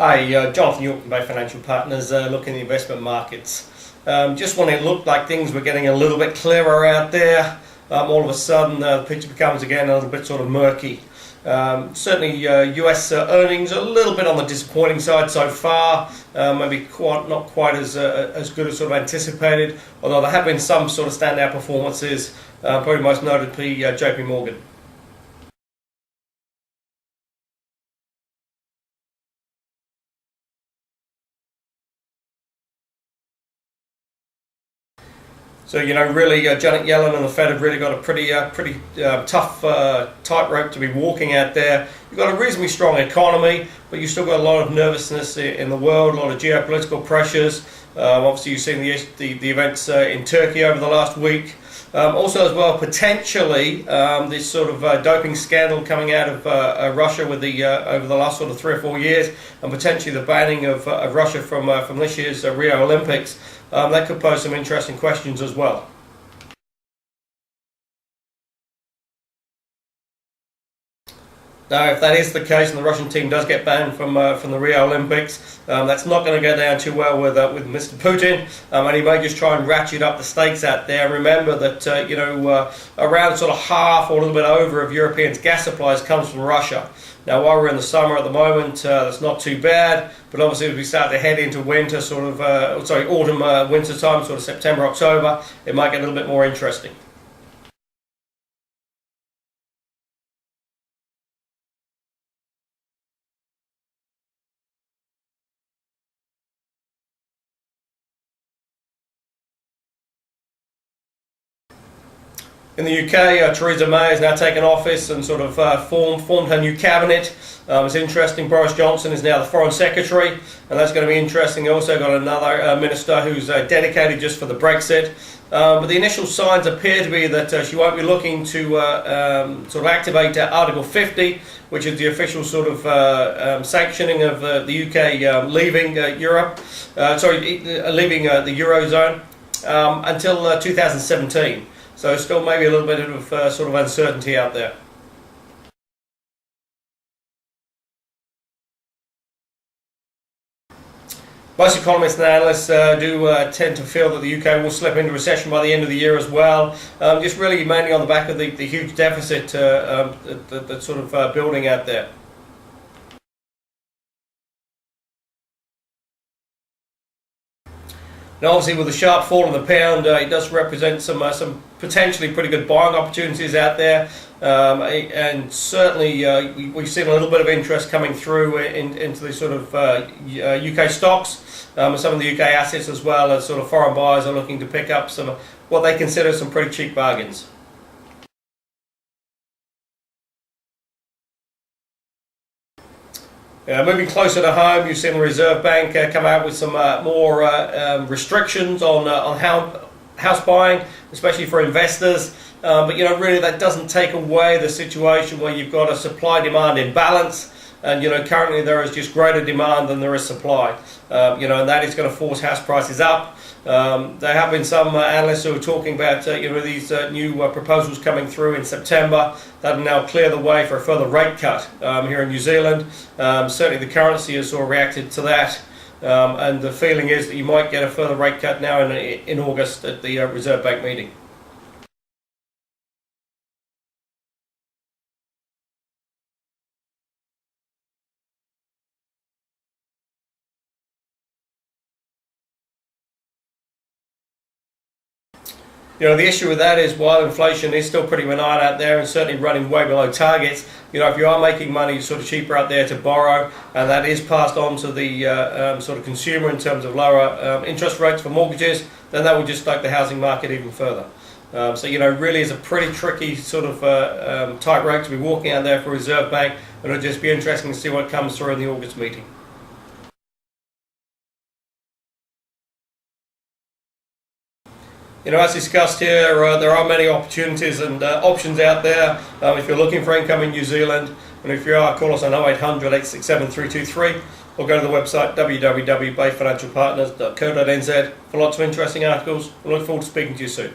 Hi, Jonathan York from Bay Financial Partners, looking at the investment markets. Just when it looked like things were getting a little bit clearer out there, all of a sudden the picture becomes again a little bit sort of murky. Certainly US earnings are a little bit on the disappointing side so far, maybe not quite as good as sort of anticipated, although there have been some sort of standout performances, probably most notably JP Morgan. So, really, Janet Yellen and the Fed have really got a pretty tough tightrope to be walking out there. You've got a reasonably strong economy, but you've still got a lot of nervousness in the world, a lot of geopolitical pressures. Obviously, you've seen the events in Turkey over the last week. Also, as well, potentially this sort of doping scandal coming out of Russia with over the last sort of 3 or 4 years, and potentially the banning of Russia from this year's Rio Olympics. That could pose some interesting questions as well. Now, if that is the case and the Russian team does get banned from the Rio Olympics, that's not going to go down too well with Mr. Putin, and he may just try and ratchet up the stakes out there. Remember that around sort of half or a little bit over of Europeans' gas supplies comes from Russia. Now, while we're in the summer at the moment, that's not too bad, but obviously as we start to head into winter, autumn, winter time, sort of September, October, it might get a little bit more interesting. In the UK, Theresa May has now taken office and sort of formed her new cabinet. It's interesting, Boris Johnson is now the Foreign Secretary, and that's going to be interesting. They also got another minister who's dedicated just for the Brexit. But the initial signs appear to be that she won't be looking to sort of activate Article 50, which is the official sort of sanctioning of the UK leaving Europe, leaving the Eurozone until 2017. So still maybe a little bit of sort of uncertainty out there. Most economists and analysts do tend to feel that the UK will slip into recession by the end of the year as well, just really mainly on the back of the huge deficit that's sort of building out there. Now, obviously, with the sharp fall in the pound, it does represent some potentially pretty good buying opportunities out there, and certainly we've seen a little bit of interest coming through into the sort of UK stocks, and some of the UK assets as well, as sort of foreign buyers are looking to pick up some what they consider some pretty cheap bargains. Moving closer to home, you've seen the Reserve Bank come out with some more restrictions on house buying, especially for investors. But really that doesn't take away the situation where you've got a supply-demand imbalance, and currently there is just greater demand than there is supply. And that is going to force house prices up. There have been some analysts who are talking about these new proposals coming through in September that will now clear the way for a further rate cut here in New Zealand. Certainly the currency has sort of reacted to that, and the feeling is that you might get a further rate cut now in August at the Reserve Bank meeting. The issue with that is while inflation is still pretty benign out there and certainly running way below targets, if you are making money sort of cheaper out there to borrow, and that is passed on to the sort of consumer in terms of lower interest rates for mortgages, then that will just stoke the housing market even further. So really is a pretty tricky sort of tightrope to be walking out there for Reserve Bank, and it'll just be interesting to see what comes through in the August meeting. As discussed here, there are many opportunities and options out there if you're looking for income in New Zealand. And if you are, call us on 0800 867 323 or go to the website www.bayfinancialpartners.co.nz for lots of interesting articles. We look forward to speaking to you soon.